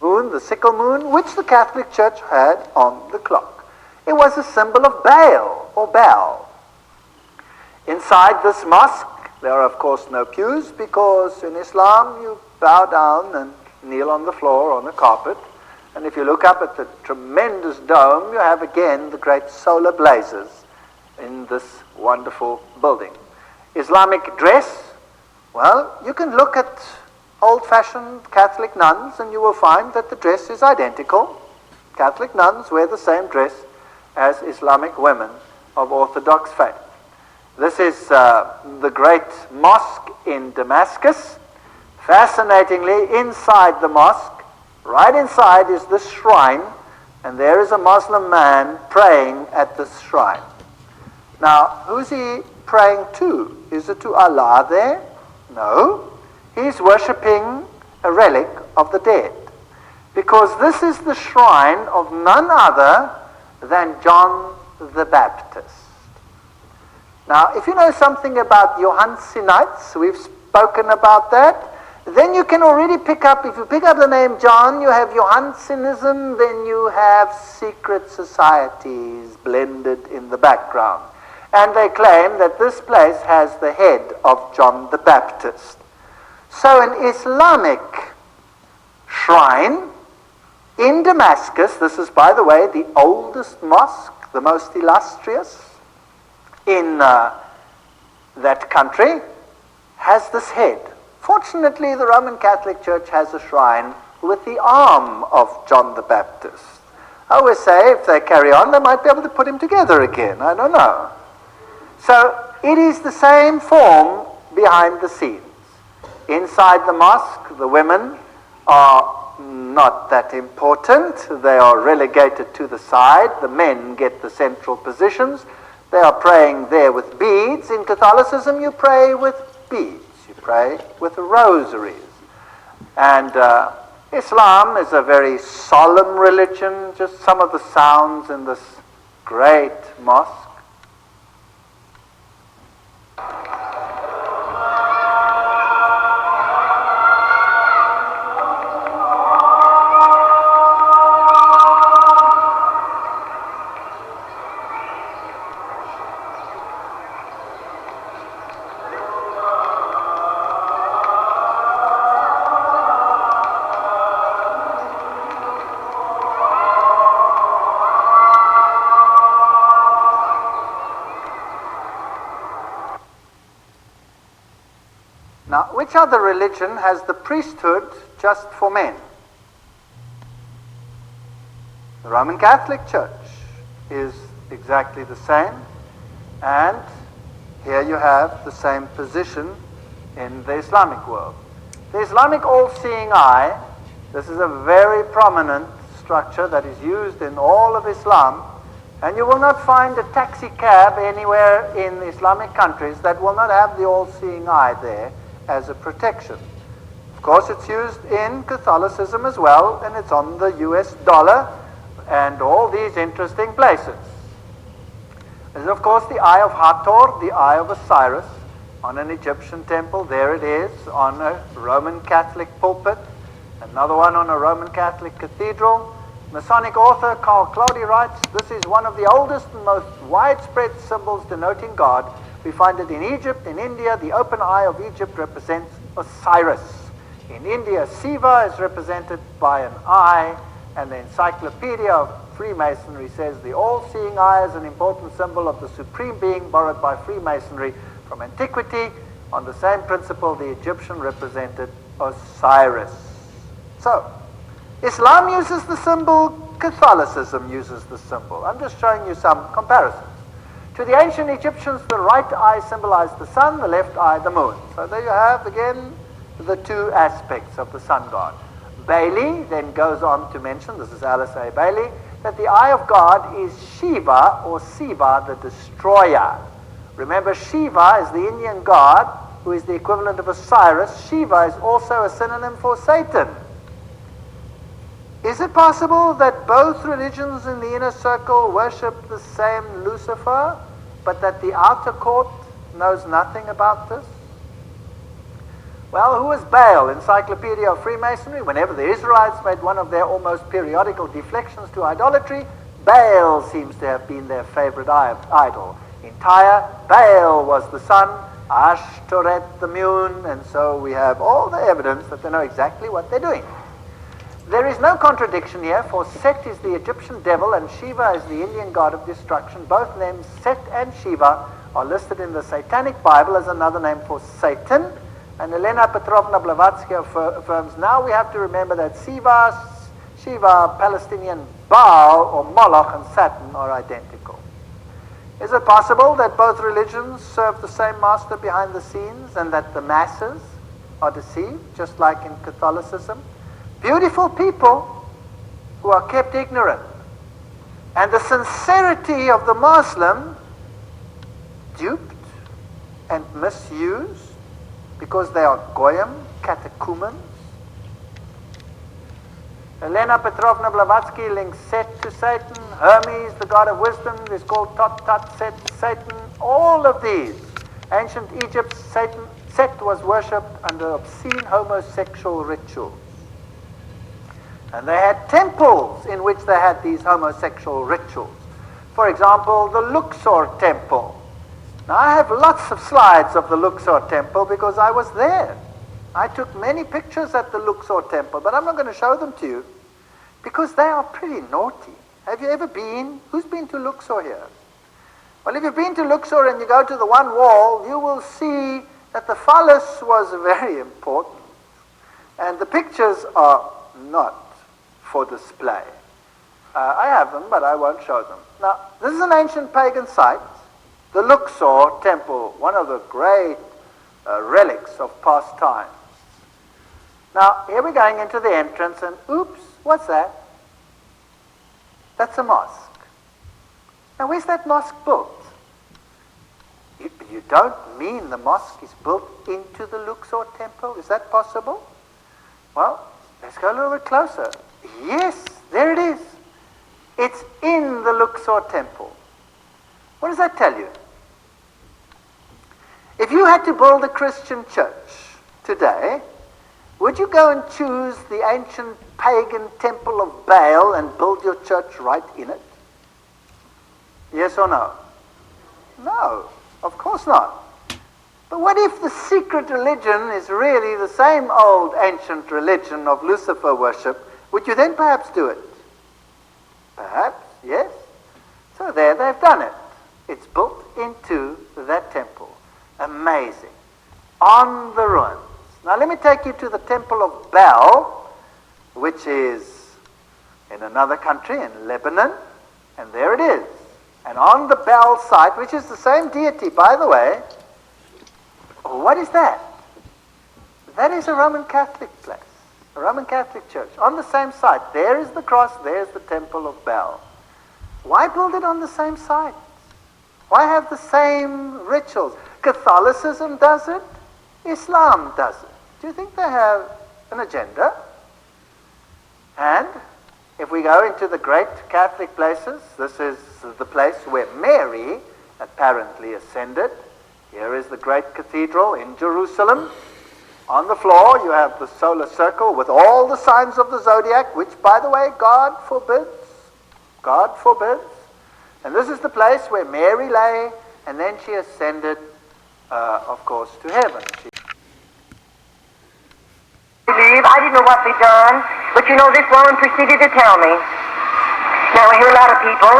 moon, the sickle moon, which the Catholic Church had on the clock. It was a symbol of Baal or Baal. Inside this mosque, there are of course no pews, because in Islam you bow down and kneel on the floor on a carpet. And if you look up at the tremendous dome, you have again the great solar blazes in this wonderful building. Islamic dress, well, you can look at old-fashioned Catholic nuns and you will find that the dress is identical. Catholic nuns wear the same dress as Islamic women of Orthodox faith. This is the great mosque in Damascus. Fascinatingly, inside the mosque, right inside, is this shrine, and there is a Muslim man praying at this shrine. Now, who's he praying to? Is it to Allah there? No. He's worshipping a relic of the dead, because this is the shrine of none other than John the Baptist. Now, if you know something about Johannsites, we've spoken about that, then you can already pick up, if you pick up the name John, you have Johannsianism, then you have secret societies blended in the background. And they claim that this place has the head of John the Baptist. So an Islamic shrine in Damascus, this is, by the way, the oldest mosque, the most illustrious in that country, has this head. Fortunately, the Roman Catholic Church has a shrine with the arm of John the Baptist. I always say, if they carry on, they might be able to put him together again. I don't know. So, it is the same form behind the scenes. Inside the mosque, the women are not that important. They are relegated to the side. The men get the central positions. They are praying there with beads. In Catholicism, you pray with beads. You pray with rosaries. And Islam is a very solemn religion. Just some of the sounds in this great mosque. Now, which other religion has the priesthood just for men? The Roman Catholic Church is exactly the same, and here you have the same position in the Islamic world. The Islamic all-seeing eye, this is a very prominent structure that is used in all of Islam, and you will not find a taxi cab anywhere in Islamic countries that will not have the all-seeing eye there as a protection. Of course, it's used in Catholicism as well, and it's on the US dollar and all these interesting places. There's of course the Eye of Hathor, the Eye of Osiris, on an Egyptian temple. There it is on a Roman Catholic pulpit, another one on a Roman Catholic cathedral. Masonic author Carl Claudy writes, "This is one of the oldest and most widespread symbols denoting God. We find it in Egypt. In India, the open eye of Egypt represents Osiris. In India, Shiva is represented by an eye, and the Encyclopedia of Freemasonry says the all-seeing eye is an important symbol of the supreme being borrowed by Freemasonry from antiquity. On the same principle, the Egyptian represented Osiris." So, Islam uses the symbol, Catholicism uses the symbol. I'm just showing you some comparisons. To the ancient Egyptians, the right eye symbolized the sun, the left eye the moon. So there you have, again, the two aspects of the sun god. Bailey then goes on to mention, this is Alice A. Bailey, that the eye of God is Shiva or Siva, the destroyer. Remember, Shiva is the Indian god who is the equivalent of Osiris. Shiva is also a synonym for Satan. Is it possible that both religions in the inner circle worship the same Lucifer, but that the outer court knows nothing about this? Well, who was Baal? Encyclopedia of Freemasonry. Whenever the Israelites made one of their almost periodical deflections to idolatry, Baal seems to have been their favorite idol. In Tyre, Baal was the sun, Ashtoreth the moon, and so we have all the evidence that they know exactly what they're doing. There is no contradiction here, for Set is the Egyptian devil and Shiva is the Indian god of destruction. Both names, Set and Shiva, are listed in the Satanic Bible as another name for Satan. And Elena Petrovna Blavatsky affirms, now we have to remember that Shiva, Palestinian Baal, or Moloch, and Saturn are identical. Is it possible that both religions serve the same master behind the scenes and that the masses are deceived, just like in Catholicism? Beautiful people who are kept ignorant. And the sincerity of the Muslim duped and misused because they are goyim, catechumens. Elena Petrovna Blavatsky links Set to Satan. Hermes, the god of wisdom, is called Tot Set, Satan. All of these. Ancient Egypt, Set was worshipped under obscene homosexual rituals. And they had temples in which they had these homosexual rituals. For example, the Luxor temple. Now, I have lots of slides of the Luxor temple because I was there. I took many pictures at the Luxor temple, but I'm not going to show them to you because they are pretty naughty. Have you ever been? Who's been to Luxor here? Well, if you've been to Luxor and you go to the one wall, you will see that the phallus was very important. And the pictures are not for display. I have them, but I won't show them. Now, this is an ancient pagan site, the Luxor temple, one of the great relics of past times. Now, here we're going into the entrance, and oops, what's that? That's a mosque. Now, where's that mosque built? You don't mean the mosque is built into the Luxor temple? Is that possible? Well, let's go a little bit closer. Yes, there it is. It's in the Luxor temple. What does that tell you? If you had to build a Christian church today, would you go and choose the ancient pagan temple of Baal and build your church right in it? Yes or no? No, of course not. But what if the secret religion is really the same old ancient religion of Lucifer worship? Would you then perhaps do it? Perhaps, yes. So there they've done it. It's built into that temple. Amazing. On the ruins. Now let me take you to the temple of Baal, which is in another country, in Lebanon. And there it is. And on the Baal site, which is the same deity, by the way, what is that? That is a Roman Catholic place. A Roman Catholic church, on the same site. There is the cross, there's the temple of Baal. Why build it on the same site? Why have the same rituals? Catholicism does it, Islam does it. Do you think they have an agenda? And if we go into the great Catholic places, this is the place where Mary apparently ascended. Here is the great cathedral in Jerusalem. On the floor, you have the solar circle with all the signs of the zodiac, which, by the way, God forbids. God forbids. And this is the place where Mary lay, and then she ascended, of course, to heaven. I didn't know what they'd done, but you know, this woman proceeded to tell me. Now, I hear a lot of people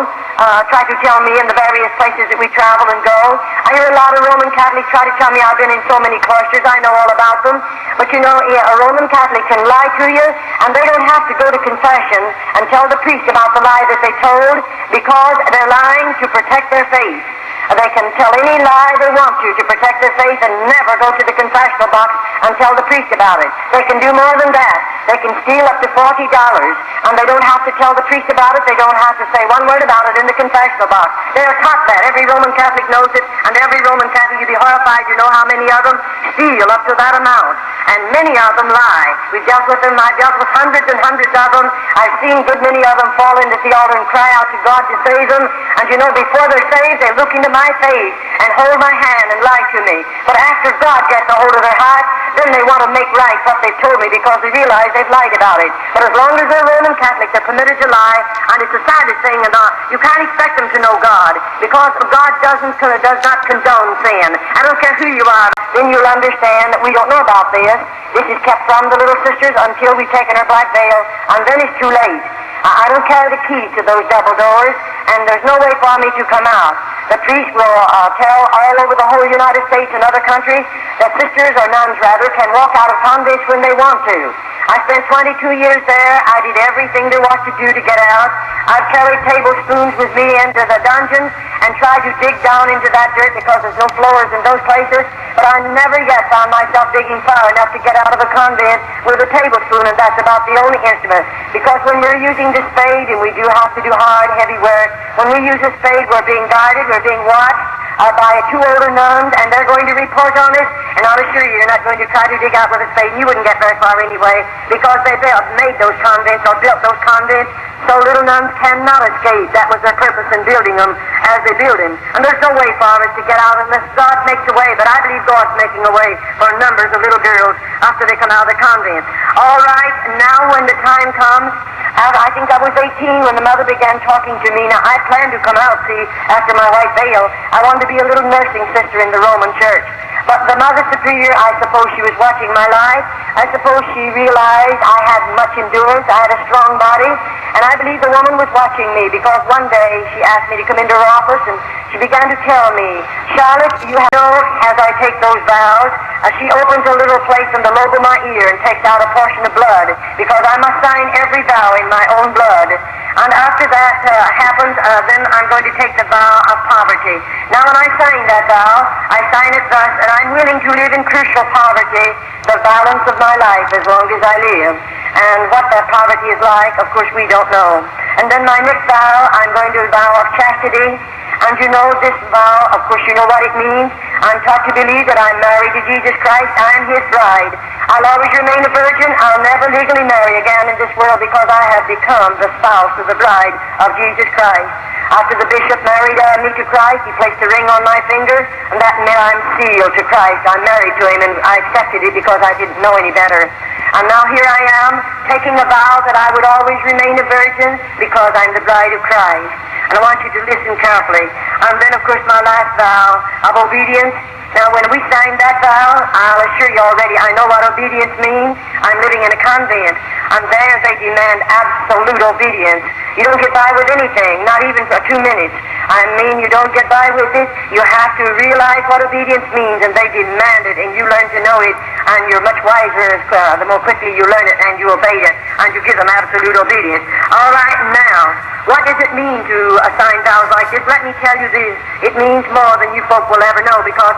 try to tell me in the various places that we travel and go. I hear a lot of Roman Catholics try to tell me I've been in so many cloisters, I know all about them. But you know, a Roman Catholic can lie to you, and they don't have to go to confession and tell the priest about the lie that they told, because they're lying to protect their faith. They can tell any lie they want to protect their faith and never go to the confessional box and tell the priest about it. They can do more than that. They can steal up to $40 and they don't have to tell the priest about it. They don't have to say one word about it in the confessional box. They're taught that. Every Roman Catholic knows it, and every Roman Catholic, you'd be horrified, you know how many of them steal up to that amount. and many of them lie. We've dealt with them. I've dealt with hundreds and hundreds of them. I've seen a good many of them fall into the altar and cry out to God to save them. And you know, before they're saved, they look into my face and hold my hand and lie to me. But after God gets a hold of their heart, then they want to make right what they've told me because they realize they've lied about it. But as long as they're Roman Catholic, they're permitted to lie, and it's the saddest thing. And you can't expect them to know God because God does not condone sin. I don't care who you are, then you'll understand that we don't know about this. This is kept from the little sisters until we've taken our black veil, and then it's too late. I don't carry the keys to those double doors, and there's no way for me to come out. The priest will tell all over the whole United States and other countries that sisters, or nuns rather, can walk out of convents when they want to. I spent 22 years there. I did everything there was to do to get out. I've carried tablespoons with me into the dungeons and tried to dig down into that dirt because there's no floors in those places, but I never yet found myself digging far enough to get out of a convent with a tablespoon, and that's about the only instrument. Because when we're using the spade, and we do have to do hard, heavy work, when we use a spade, we're being guided, we're being watched by two older nuns, and they're going to report on us, and I'll assure you, you're not going to try to dig out with a spade, and you wouldn't get very far anyway, because they made those convents, or built those convents, so little nuns cannot escape. That was their purpose in building them as they build them. And there's no way for us to get out unless God makes a way, but I believe God's making a way for numbers of little girls after they come out of the convent. All right, now when the time comes, I think I was 18 when the mother began talking to me. Now, I planned to come out, see, after my white veil. I wanted to be a little nursing sister in the Roman Church. But the Mother Superior, I suppose she was watching my life. I suppose she realized I had much endurance. I had a strong body. And I believe the woman was watching me because one day she asked me to come into her office and she began to tell me, Charlotte, you know, as I take those vows, she opens a little place in the lobe of my ear and takes out a portion of blood because I must sign every vow in my own blood. And after that happens, then I'm going to take the vow of poverty. Now, when I sign that vow, I sign it thus, and I'm willing to live in crucial poverty the balance of my life as long as I live. And what that poverty is like, of course, we don't know. And then my next vow, I'm going to vow of chastity. And you know this vow, of course, you know what it means. I'm taught to believe that I'm married to Jesus Christ. I'm His bride. I'll always remain a virgin. I'll never legally marry again in this world because I have become the spouse of the bride of Jesus Christ. After the bishop married me to Christ, he placed a ring on my finger, and that meant I'm sealed to Christ. I'm married to Him, and I accepted it because I didn't know any better. And now here I am, taking a vow that I would always remain a virgin because I'm the bride of Christ. And I want you to listen carefully. And then, of course, my last vow of obedience. Now, when we signed that vow, I'll assure you already, I know what obedience means. I'm living in a convent, and there they demand absolute obedience. You don't get by with anything, not even for 2 minutes. I mean, you don't get by with it. You have to realize what obedience means, and they demand it, and you learn to know it, and you're much wiser the more quickly you learn it, and you obey it, and you give them absolute obedience. All right, now, what does it mean to sign vows like this? Let me tell you this. It means more than you folk will ever know, because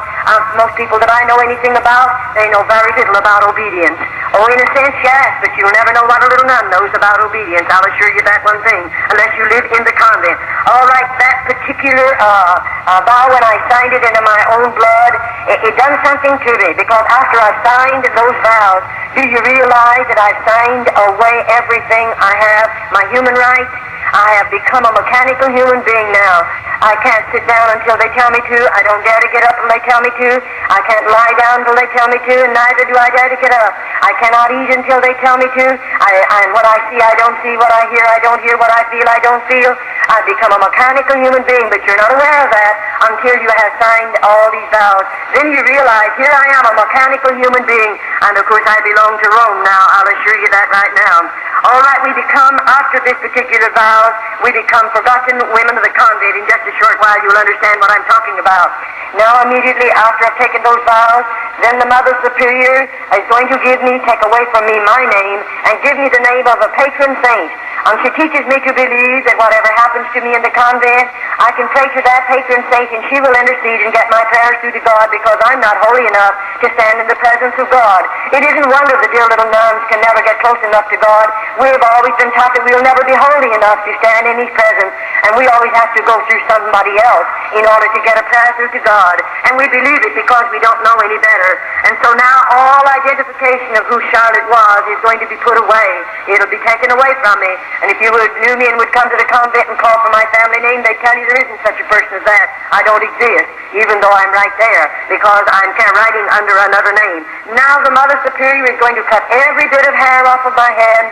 most people that I know anything about, they know very little about obedience. Oh, in a sense, yes, but you'll never know what a little nun knows about obedience. I'll assure you that one thing, unless you live in the convent. All right, that particular vow, when I signed it into my own blood, it done something to me, because after I signed those vows, do you realize that I've signed away everything I have, my human rights? I have become a mechanical human being now. I can't sit down until they tell me to. I don't dare to get up until they tell me to. I can't lie down until they tell me to, and neither do I dare to get up. I cannot eat until they tell me to. And what I see, I don't see. What I don't hear. What I feel, I don't feel. I've become a mechanical human being, but you're not aware of that until you have signed all these vows. Then you realize, here I am, a mechanical human being, and of course I belong to Rome now. I'll assure you that right now. All right, we become, after this particular vow, we become forgotten women of the convent. In just a short while, you'll understand what I'm talking about. Now, immediately after I've taken those vows, then the Mother Superior is going to take away from me my name, and give me the name of a patron saint. She teaches me to believe that whatever happens to me in the convent, I can pray to that patron saint and she will intercede and get my prayers through to God because I'm not holy enough to stand in the presence of God. It isn't wonder the dear little nuns can never get close enough to God. We've always been taught that we'll never be holy enough to stand in His presence, and we always have to go through somebody else in order to get a prayer through to God. And we believe it because we don't know any better. And so now all identification of who Charlotte was is going to be put away. It'll be taken away from me. And if you knew me and would come to the convent and call for my family name, they'd tell you there isn't such a person as that. I don't exist, even though I'm right there, because I'm writing under another name. Now the Mother Superior is going to cut every bit of hair off of my head,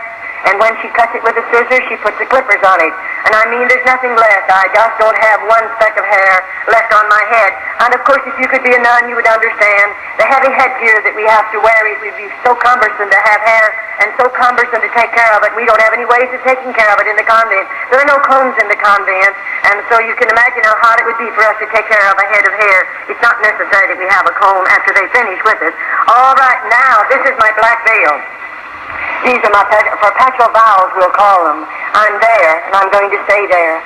and when she cuts it with a scissors, she puts the clippers on it. And I mean, there's nothing left. I just don't have one speck of hair left on my head. And of course, if you could be a nun, you would understand the heavy headgear that we have to wear. It would be so cumbersome to have hair and so cumbersome to take care of it. We don't have any ways of taking care of it in the convent. There are no combs in the convent, and so you can imagine how hard it would be for us to take care of a head of hair. It's not necessary that we have a comb after they finish with it. All right, now, this is my black veil. These are my perpetual vows, we'll call them. I'm there, and I'm going to stay there.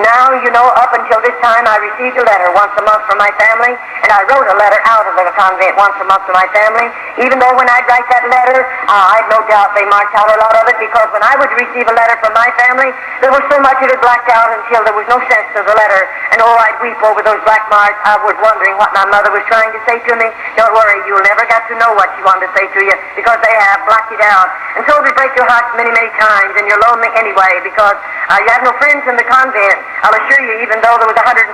Now, you know, up until this time, I received a letter once a month from my family, and I wrote a letter out of the convent once a month to my family, even though when I'd write that letter, I'd no doubt they marked out a lot of it, because when I would receive a letter from my family, there was so much of it blacked out until there was no sense to the letter, and oh, I'd weep over those black marks. I was wondering what my mother was trying to say to me. Don't worry, you'll never get to know what she wanted to say to you, because they have blacked it out. And so it would break your heart many, many times, and you're lonely anyway, because you have no friends in the convent. I'll assure you, even though there was 180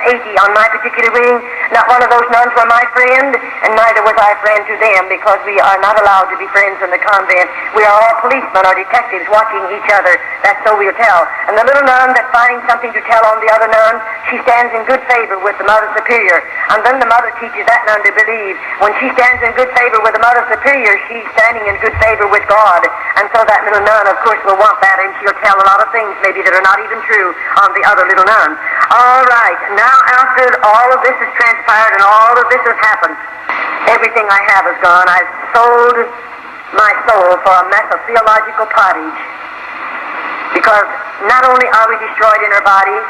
on my particular wing, not one of those nuns were my friend, and neither was I friend to them, because we are not allowed to be friends in the convent. We are all policemen or detectives watching each other. That's so we'll tell. And the little nun that finds something to tell on the other nun, she stands in good favor with the Mother Superior. And then the mother teaches that nun to believe. When she stands in good favor with the Mother Superior, she's standing in good favor with God. And so that little nun, of course, will want that, and she'll tell a lot of things maybe that are not even true on the other little nun. All right, now after all of this has transpired and all of this has happened, everything I have is gone. I've sold my soul for a mess of theological pottage. Because not only are we destroyed in our bodies,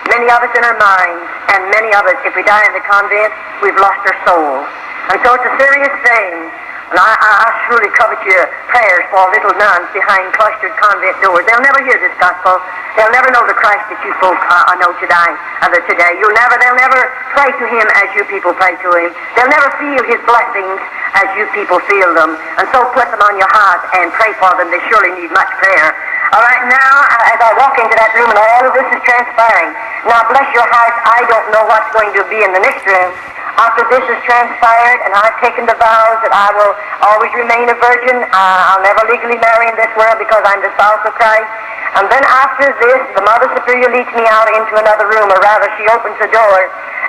many of us in our minds, and many of us, if we die in the convent, we've lost our soul. And so it's a serious thing. And I truly covet your prayers for little nuns behind cloistered convent doors. They'll never hear this gospel. They'll never know the Christ that you folk know today. They'll never pray to Him as you people pray to Him. They'll never feel His blessings as you people feel them. And so put them on your heart and pray for them. They surely need much prayer. All right, now, as I walk into that room and all of this is transpiring, now bless your hearts, I don't know what's going to be in the next room. After this has transpired and I've taken the vows that I will always remain a virgin, I'll never legally marry in this world because I'm the spouse of Christ. And then after this, the Mother Superior leads me out into another room, or rather she opens the door,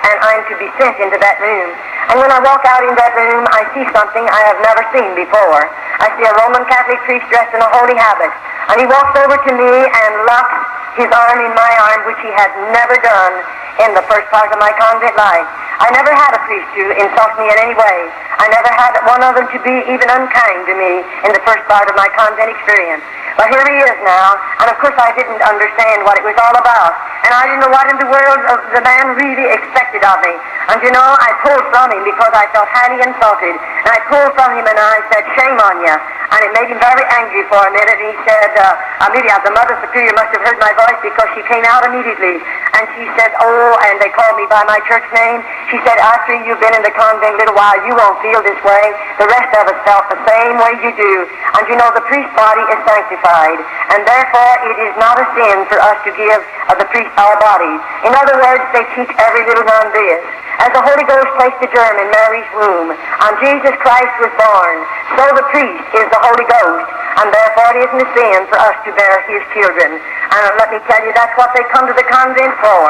and I'm to be sent into that room. And when I walk out in that room, I see something I have never seen before. I see a Roman Catholic priest dressed in a holy habit, and he walks over to me and locks his arm in my arm, which he had never done in the first part of my convent life. I never had a priest to insult me in any way. I never had one of them to be even unkind to me in the first part of my convent experience. But here he is now, and of course I didn't understand what it was all about. And I didn't know what in the world the man really expected of me. And you know, I pulled from him because I felt highly insulted. And I pulled from him and I said, "Shame on you." And it made him very angry for a minute. And he said, the Mother Superior must have heard my voice because she came out immediately. And she said, "Oh," and they called me by my church name. She said, "After you've been in the convent a little while, you won't feel this way. The rest of us felt the same way you do. And you know, the priest's body is sanctified. And therefore, it is not a sin for us to give the priest our bodies." In other words, they teach every little nun this. As the Holy Ghost placed the germ in Mary's womb, and Jesus Christ was born, so the priest is the Holy Ghost, and therefore it isn't a sin for us to bear His children. And let me tell you, that's what they come to the convent for.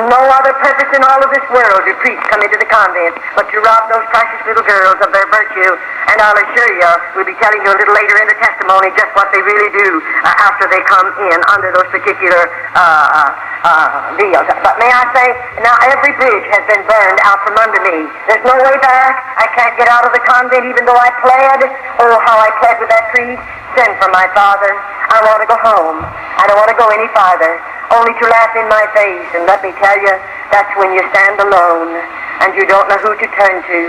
No other purpose in all of this world do priests come into the convent but to rob those precious little girls of their virtue. And I'll assure you, we'll be telling you a little later in the testimony just what they really do after they come in under those particular deals. But may I say, now every bridge has been burned out from under me. There's no way back. I can't get out of the convent even though I pled. Oh, how I pled with that priest. Send for my father. I want to go home. I don't want to go any farther, only to laugh in my face. And let me tell you, that's when you stand alone, and you don't know who to turn to,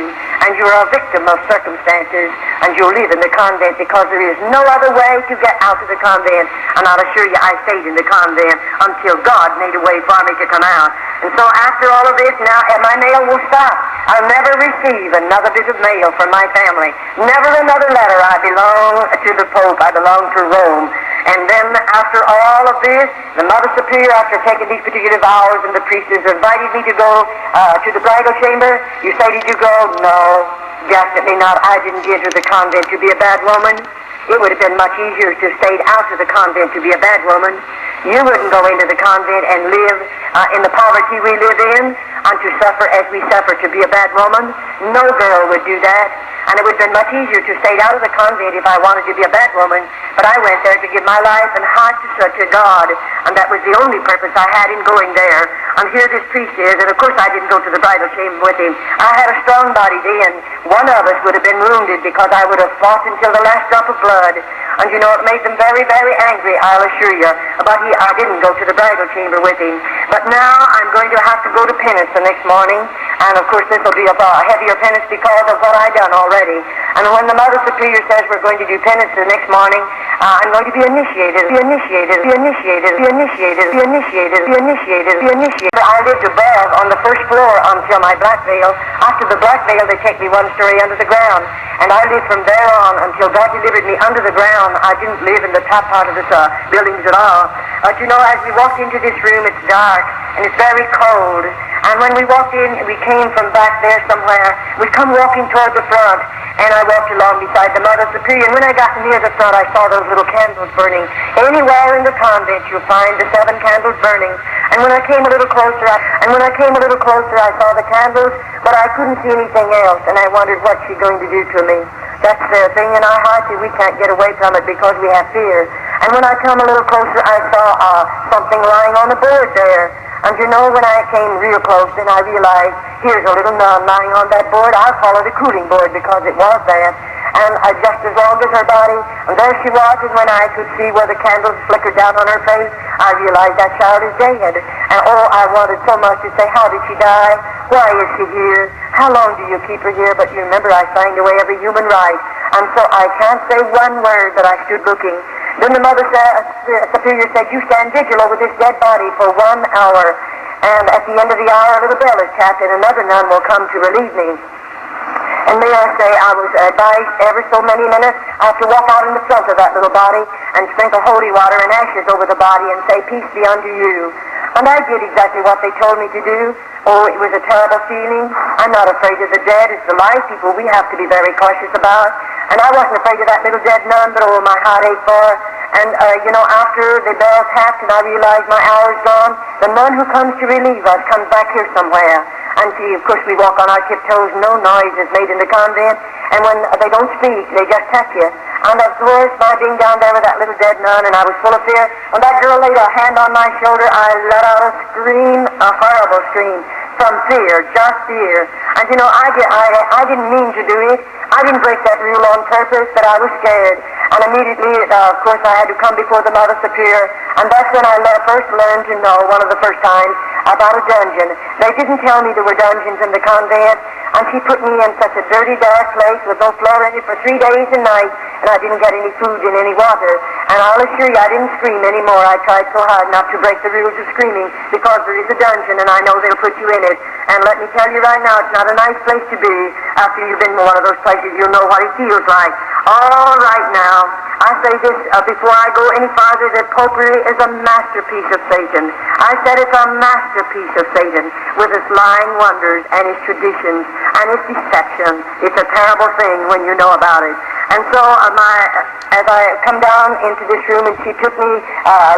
and you're a victim of circumstances, and you live in the convent because there is no other way to get out of the convent. And I'll assure you, I stayed in the convent until God made a way for me to come out. And so after all of this, now my mail will stop. I'll never receive another bit of mail from my family. Never another letter. I belong to the Pope. I belong to Rome. And then after all of this, the Mother Superior, after taking these particular vows, and the priestess invited me to go to the bridal chamber. You say, did you go? No, definitely not. I didn't get to the convent to be a bad woman. It would have been much easier to stay out of the convent to be a bad woman. You wouldn't go into the convent and live in the poverty we live in, and to suffer as we suffer to be a bad woman. No girl would do that. And it would have been much easier to stay out of the convent if I wanted to be a bad woman. But I went there to give my life and heart to such a God, and that was the only purpose I had in going there. And here this priest is, and of course I didn't go to the bridal chamber with him. I had a strong body then. One of us would have been wounded because I would have fought until the last drop of blood. And you know, it made them very, very angry, I'll assure you. But I didn't go to the bridal chamber with him. But now I'm going to have to go to penance the next morning. And of course this will be a heavier penance because of what I've done already. And when the Mother Superior says we're going to do penance the next morning, I'm going to be initiated. I lived above on the first floor until my black veil. After the black veil, they take me one story under the ground. And I lived from there on until God delivered me under the ground. I didn't live in the top part of the buildings at all. But you know, as we walked into this room, it's dark and it's very cold. And when we walked in, we came from back there somewhere. We come walking toward the front, and I walked along beside the Mother Superior. And when I got near the front, I saw those little candles burning. Anywhere in the convent, you'll find the 7 candles burning. And when I came a little closer, I saw the candles, but I couldn't see anything else. And I wondered, what's she going to do to me? That's the thing in our heart, that we can't get away from it because we have fear. And when I come a little closer, I saw something lying on the board there. And you know, when I came real close, then I realized, here's a little nun lying on that board. I'll call it a cooling board because it was that. And just as long as her body, and there she was, and when I could see where the candles flickered down on her face, I realized that child is dead. And oh, I wanted so much to say, how did she die? Why is she here? How long do you keep her here? But you remember, I signed away every human right. And so I can't say one word, but I stood looking. Then the Mother Superior said, you stand vigil over this dead body for 1 hour. And at the end of the hour, a little bell is tapped, and another nun will come to relieve me. And may I say, I was advised every so many minutes, I have to walk out in the front of that little body and sprinkle holy water and ashes over the body and say, peace be unto you. And I did exactly what they told me to do. Oh, it was a terrible feeling. I'm not afraid of the dead. It's the live people we have to be very cautious about. And I wasn't afraid of that little dead nun, but oh, my heart ached for her. And, you know, after the bell tapped and I realized my hour's gone, the nun who comes to relieve us comes back here somewhere. And see, of course, we walk on our tiptoes. No noise is made in the convent. And when they don't speak, they just touch you. And of course, my being down there with that little dead nun, and I was full of fear. When that girl laid her hand on my shoulder, I let out a scream, a horrible scream, from fear, just fear. And you know, I didn't mean to do it. I didn't break that rule on purpose, but I was scared. And immediately, of course, I had to come before the Mother Superior. And that's when I first learned to know, one of the first times, about a dungeon. They didn't tell me there were dungeons in the convent. And she put me in such a dirty, dark place with no floor in it for 3 days and nights. And I didn't get any food and any water. And I'll assure you, I didn't scream anymore. I tried so hard not to break the rules of screaming, because there is a dungeon, and I know they'll put you in it. And let me tell you right now, it's not a nice place to be. After you've been in one of those places, you'll know what it feels like. All right now, I say this before I go any farther, that popery is a masterpiece of Satan. I said it's a masterpiece of Satan, with its lying wonders and its traditions and its deception. It's a terrible thing when you know about it. And so as I come down into this room, and she took me,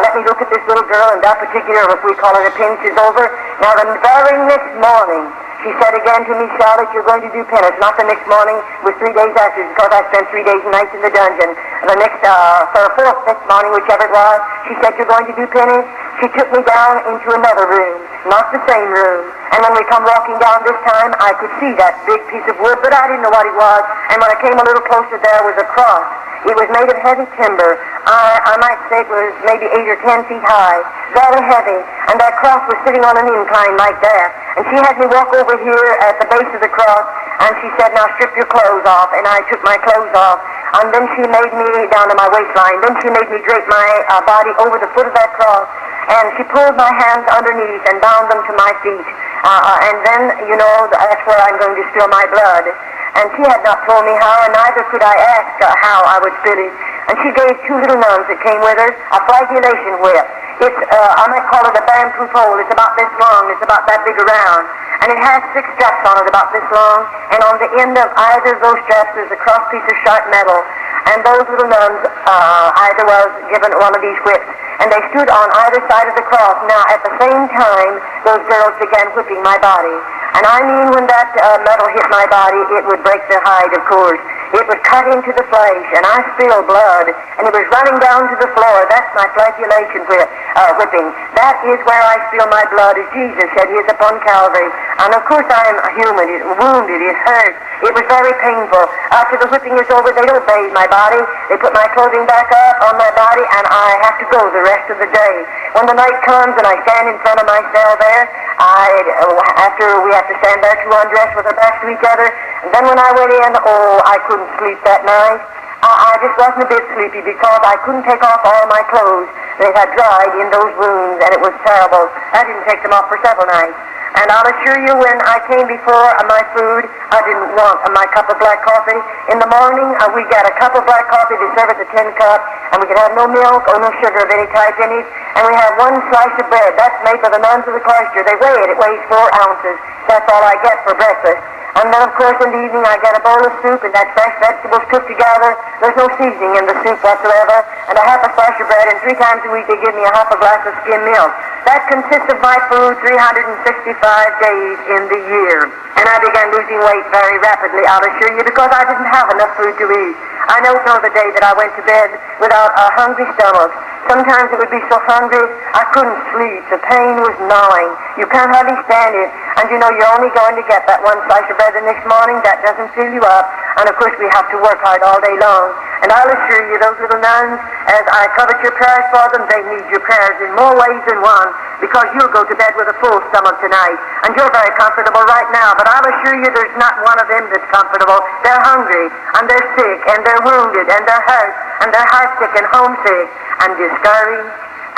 let me look at this little girl, and that particular, if we call it a pinch, is over. Now the very next morning, she said again to me, Charlotte, you're going to do penance. Not the next morning, it was 3 days after, because I spent 3 days and nights in the dungeon. And the next, next morning, whichever it was, she said, you're going to do penance. She took me down into another room, not the same room. And when we come walking down this time, I could see that big piece of wood, but I didn't know what it was. And when I came a little closer, there was a cross. It was made of heavy timber. I might say it was maybe 8 or 10 feet high, very heavy, and that cross was sitting on an incline like that. And she had me walk over here at the base of the cross, and she said, now strip your clothes off, and I took my clothes off, and then she made me down to my waistline, then she made me drape my body over the foot of that cross, and she pulled my hands underneath and bound them to my feet, and then, you know, that's where I'm going to spill my blood. And she had not told me how, and neither could I ask how I would spill it. And she gave 2 little nuns that came with her a flagellation whip. It's, I might call it a bamboo pole. It's about this long. It's about that big around. And it has 6 straps on it about this long. And on the end of either of those straps is a cross piece of sharp metal. And those little nuns, either was given one of these whips. And they stood on either side of the cross. Now, at the same time, those girls began whipping my body. And I mean, when that metal hit my body, it would break the hide, of course. It would cut into the flesh, and I spilled blood, and it was running down to the floor. That's my flagellation whipping. That is where I spill my blood, as Jesus shed his upon Calvary. And of course I am human, wounded, it hurts. It was very painful. After the whipping is over, they don't bathe my body. They put my clothing back up on my body, and I have to go the rest of the day. When the night comes and I stand in front of my cell there, after we have to stand there to undress with our backs to each other, and then when I went in, I couldn't sleep that night. I just wasn't a bit sleepy because I couldn't take off all my clothes. They had dried in those wounds, and it was terrible. I didn't take them off for several nights. And I'll assure you, when I came before my food, I didn't want my cup of black coffee. In the morning, we got a cup of black coffee to serve at the tin cup, and we could have no milk or no sugar of any type in it. And we have 1 slice of bread. That's made by the nuns of the cloister. They weigh it. It weighs 4 ounces. That's all I get for breakfast. And then, of course, in the evening, I get a bowl of soup, and that fresh vegetables cooked together. There's no seasoning in the soup whatsoever. And a half a slice of bread, and 3 times a week they give me a half a glass of skim milk. That consists of my food 365 days in the year. And I began losing weight very rapidly, I'll assure you, because I didn't have enough food to eat. I don't know the day that I went to bed without a hungry stomach. Sometimes it would be so hungry I couldn't sleep. The pain was gnawing. You can't hardly stand it. And you know, you're only going to get that 1 slice of bread the next morning. That doesn't fill you up. And of course we have to work hard all day long. And I'll assure you, those little nuns, as I covet your prayers for them, they need your prayers in more ways than one, because you'll go to bed with a full stomach tonight. And you're very comfortable right now, but I'll assure you there's not one of them that's comfortable. They're hungry, and they're sick, and they're wounded, and they're hurt, and they're heartsick and homesick, and discouraged,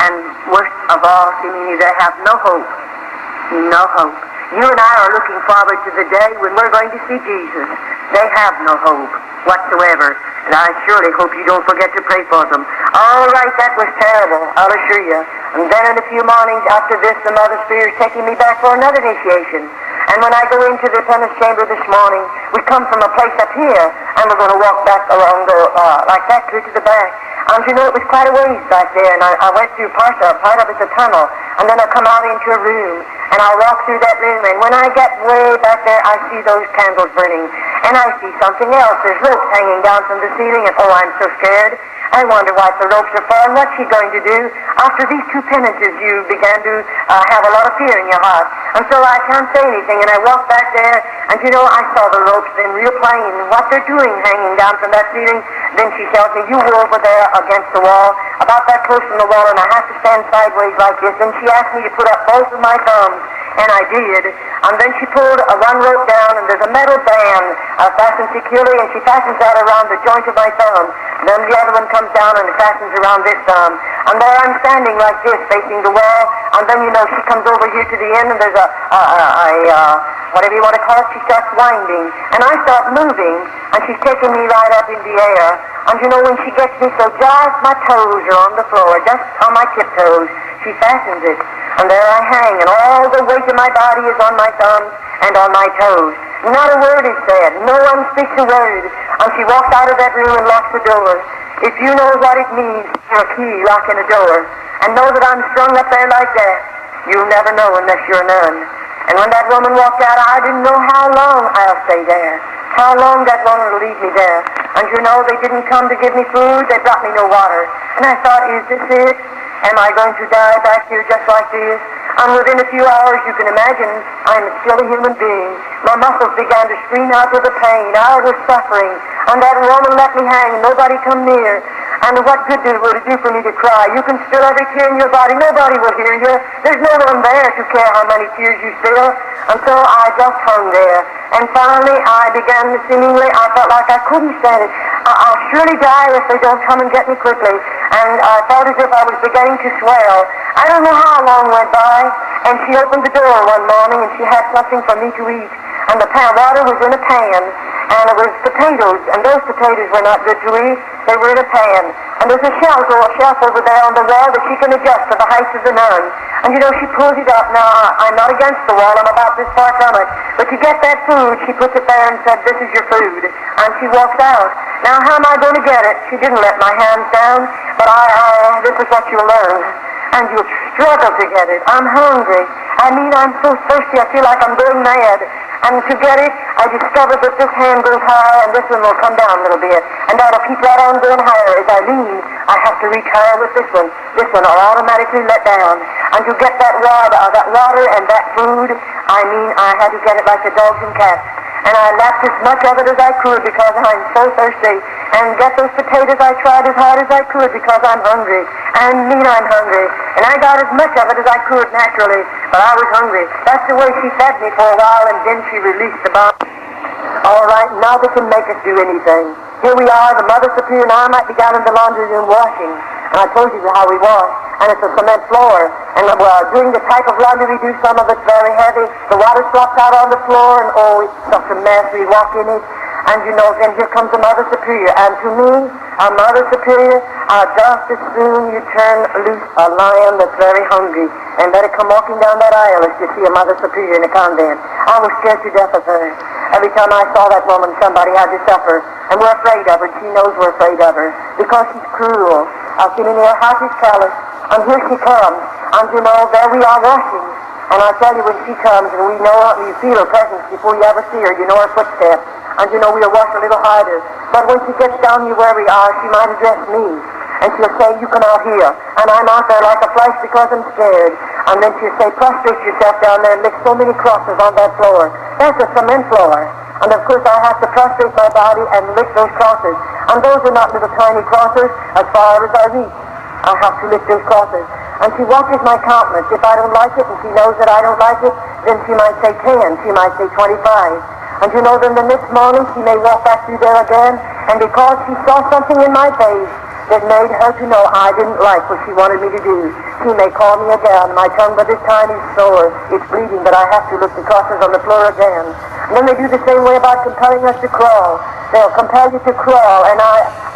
and worst of all, seemingly they have no hope. No hope. You and I are looking forward to the day when we're going to see Jesus. They have no hope whatsoever. And I surely hope you don't forget to pray for them. All right, that was terrible, I'll assure you. And then in a few mornings after this, the Mother Spirit's taking me back for another initiation. And when I go into the penance chamber this morning, we come from a place up here, and we're going to walk back along the, like that, clear to the back. And you know, it was quite a ways back there, and I went through part of it's a tunnel, and then I come out into a room, and I'll walk through that room, and when I get way back there, I see those candles burning, and I see something else. There's ropes hanging down from the ceiling, and oh, I'm so scared. I wonder what the ropes are for, and what's she going to do? After these 2 penances, you began to have a lot of fear in your heart. And so I can't say anything, and I walk back there, and you know, I saw the ropes then real plain, what they're doing hanging down from that ceiling. Then she tells me, you were over there against the wall, about that close from the wall, and I have to stand sideways like this. And she asked me to put up both of my thumbs, and I did. And then she pulled one rope down, and there's a metal band fastened securely, and she fastens that around the joint of my thumb. And then the other one comes down, and it fastens around this thumb. And there I'm standing like this, facing the wall. And then, you know, she comes over here to the end, and there's whatever you want to call it, she starts winding. And I start moving, and she's taking me right up in the air. And you know, when she gets me so just my toes are on the floor, just on my tiptoes, she fastens it. And there I hang, and all the weight of my body is on my thumbs and on my toes. Not a word is said. No one speaks a word. And she walks out of that room and locks the door. If you know what it means for a key locking a door, and know that I'm strung up there like that, you'll never know unless you're a nun. And when that woman walked out, I didn't know how long I'll stay there. How long that woman will leave me there. And you know, they didn't come to give me food, they brought me no water. And I thought, is this it? Am I going to die back here just like this? And within a few hours, you can imagine, I'm still a human being. My muscles began to scream out with the pain. I was suffering. And that woman let me hang, and nobody come near. And what good would it do for me to cry? You can still every tear in your body. Nobody will hear you. There's no one there to care how many tears you spill. And so I just hung there. And finally, I began to seemingly, I felt like I couldn't stand it. I'll surely die if they don't come and get me quickly. And I felt as if I was beginning to swell. I don't know how long went by. And she opened the door one morning, and she had something for me to eat. And the water was in a pan. And it was potatoes, and those potatoes were not good to eat. They were in a pan. And there's a shelf over there on the wall that she can adjust to the height of the nun. And you know, she pulls it up. Now, I'm not against the wall. I'm about this far from it. But to get that food, she puts it there and said, "This is your food." And she walked out. Now, how am I going to get it? She didn't let my hands down, but this is what you'll learn. And you'll struggle to get it. I'm hungry. I mean, I'm so thirsty, I feel like I'm going mad. And to get it, I discovered that this hand goes high and this one will come down a little bit. And that'll keep right on going higher. As I lean, I have to reach higher with this one. This one will automatically let down. And to get that water and that food, I mean, I had to get it like the dogs and cats. And I lapped as much of it as I could because I'm so thirsty. And get those potatoes, I tried as hard as I could because I'm hungry. And mean I'm hungry. And I got as much of it as I could naturally, but I was hungry. That's the way she fed me for a while, and then she released the bomb. All right, now they can make us do anything. Here we are, the Mother Superior, now I might be down in the laundry room washing. And I told you how we wash. And it's a cement floor. And doing the type of laundry we do, some of it's very heavy. The water drops out on the floor, and oh, it's such a mess. We walk in it. And you know, then here comes a Mother Superior. And to me, a Mother Superior, just as soon you turn loose a lion that's very hungry and let it come walking down that aisle as you see a Mother Superior in a convent. I was scared to death of her. Every time I saw that woman, somebody had to suffer. And we're afraid of her. She knows we're afraid of her because she's cruel. I've seen in her heart is callous. And here she comes. And you know, there we are washing. And I tell you, when she comes, and we know, you feel her presence before you ever see her. You know her footsteps. And you know, we'll wash a little harder. But when she gets down here where we are, she might address me. And she'll say, "You come out here." And I'm out there like a flash because I'm scared. And then she'll say, "Prostrate yourself down there and lick so many crosses on that floor." That's a cement floor. And of course I have to prostrate my body and lick those crosses. And those are not little tiny crosses as far as I reach. I have to lick those crosses. And she watches my countenance. If I don't like it and she knows that I don't like it, then she might say 10, she might say 25. And you know, then the next morning she may walk back through there again, and because she saw something in my face that made her to know I didn't like what she wanted me to do, she may call me again. My tongue by this time is sore. It's bleeding, but I have to look the crosses on the floor again. And then they do the same way about compelling us to crawl. They'll compel you to crawl, and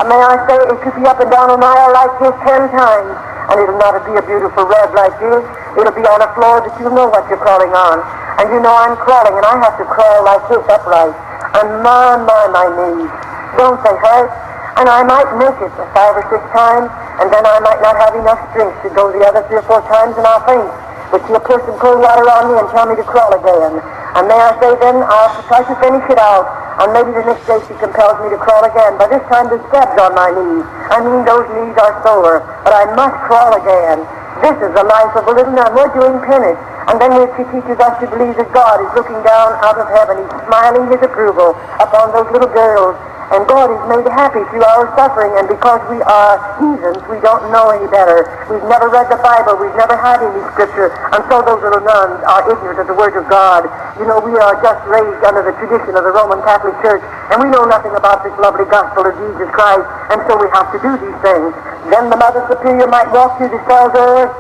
may I say, it could be up and down an aisle like this 10 times. And it'll not be a beautiful red like this. It'll be on a floor that you know what you're crawling on. And you know I'm crawling, and I have to crawl like this upright. And my knees. Don't they hurt? And I might make it 5 or 6 times, and then I might not have enough strength to go the other 3 or 4 times, and I'll faint. But she'll pour some cold water on me and tell me to crawl again. And may I say then, I'll try to finish it out. And maybe the next day she compels me to crawl again. By this time there's scabs on my knees. I mean, those knees are sore. But I must crawl again. This is the life of a little nun. We're doing penance. And then she teaches us to believe that God is looking down out of heaven. He's smiling his approval upon those little girls. And God is made happy through our suffering. And because we are heathens, we don't know any better. We've never read the Bible. We've never had any scripture. And so those little nuns are ignorant of the Word of God. You know, we are just raised under the tradition of the Roman Catholic Church. And we know nothing about this lovely gospel of Jesus Christ. And so we have to do these things. Then the Mother Superior might walk through the cell there.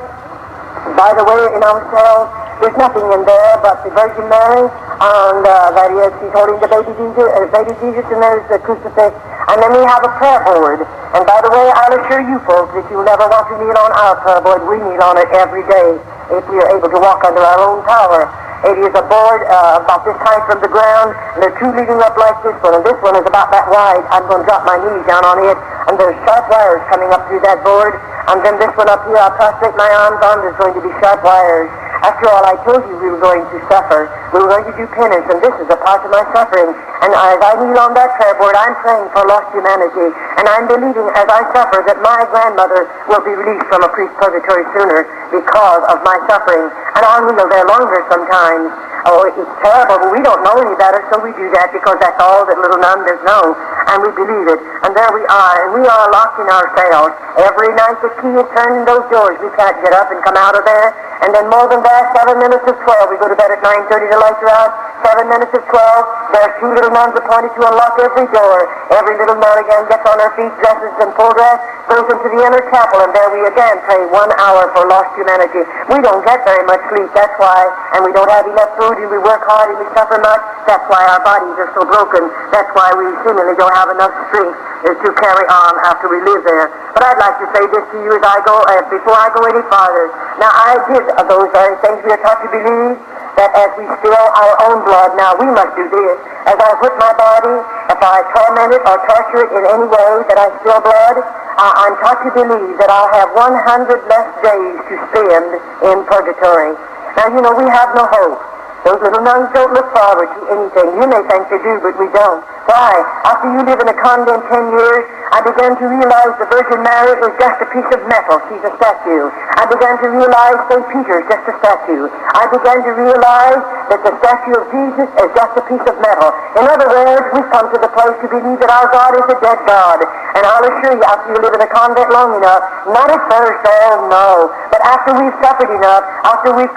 By the way, in our cell, there's nothing in there but the Virgin Mary, and that is, she's holding the baby Jesus, and there's the crucifix, and then we have a prayer board. And by the way, I'll assure you folks that you'll never want to kneel on our prayer board. We kneel on it every day if we are able to walk under our own power. It is a board about this height from the ground, and there are 2 leading up like this one, and this one is about that wide. I'm going to drop my knees down on it, and there's sharp wires coming up through that board, and then this one up here I'll prostrate my arms on, there's going to be sharp wires. After all, I told you we were going to suffer. We were going to do penance, and this is a part of my suffering. And as I kneel on that prayer board, I'm praying for lost humanity, and I'm believing as I suffer that my grandmother will be released from a priest's purgatory sooner because of my suffering. And I'll kneel there longer sometimes. Oh, it's terrible, but we don't know any better, so we do that because that's all that little nuns know, and we believe it. And there we are, and we are locked in ourselves. Every night the key is turned in those doors. We can't get up and come out of there. And then more than that, 7 minutes of 12. We go to bed at 9:30, the lights are out. 7 minutes of 12, there's 2 little nuns appointed to unlock every door. Every little nun again gets on her feet, dresses in full dress, goes into the inner chapel, and there we again pray 1 hour for lost humanity. We don't get very much sleep, that's why, and we don't have enough food, and we work hard, and we suffer much. That's why our bodies are so broken. That's why we seemingly don't have enough strength to carry on after we live there. But I'd like to say this to you as I go, before I go any farther. Now, I did those very things we are taught to believe, that as we spill our own blood, now we must do this. As I put my body, if I torment it or torture it in any way that I spill blood, I'm taught to believe that I'll have 100 less days to spend in purgatory. Now, you know, we have no hope. Those little nuns don't look forward to anything. You may think they do, but we don't. Why? After you live in a convent 10 years, I began to realize the Virgin Mary was just a piece of metal. She's a statue. I began to realize St. Peter's just a statue. I began to realize that the statue of Jesus is just a piece of metal. In other words, we've come to the place to believe that our God is a dead God. And I'll assure you, after you live in a convent long enough, not at first, oh no, but after we've suffered enough, after we've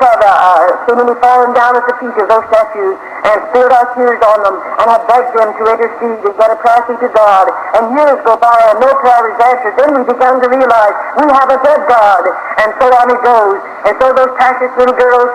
seemingly fallen down at the feet of those statues and spilled our tears on them and have begged them to intercede and get a prayer to God, and years go by and no prayer is answered, then we began to realize we have a dead God, and so on it goes. And so those precious little girls,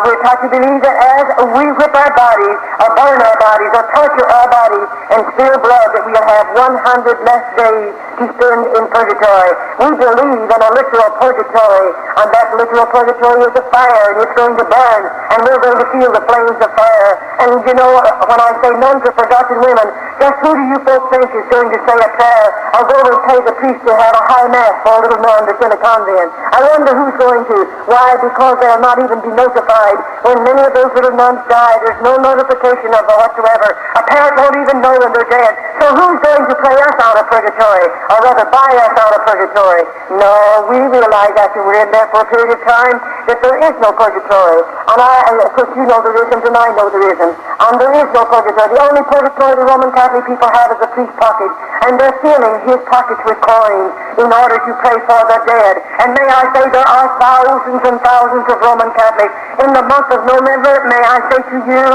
we're taught to believe that as we whip our bodies, or burn our bodies, or torture our bodies, and spill blood, that we'll have 100 less days to spend in purgatory. We believe in a literal purgatory, and that literal purgatory is a fire, and it's going to burn, and we're going to feel the flames of fire. And you know, when I say nuns are forgotten women, just who do you folks think is going to say a prayer or go and pay the priest to have a high mass for a little nun that's in a convent? I wonder who's going to. Why? Because they'll not even be notified. When many of those little nuns die, there's no notification of them whatsoever. A parent won't even know when they're dead. So who's going to pray us out of purgatory, or rather buy us out of purgatory? No, we realize after we're in there for a period of time that there is no purgatory. And of course, you know there isn't, and I know there isn't. And there is no purgatory. The only purgatory the Roman Catholic people have is a priest's pocket, and they're filling his pockets with coins in order to pray for the dead. And may I say there are thousands and thousands of Roman Catholics. In the month of November, may I say to you,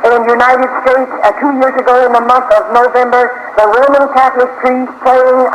in the United States, 2 years ago in the month of November, the Roman Catholic priests praying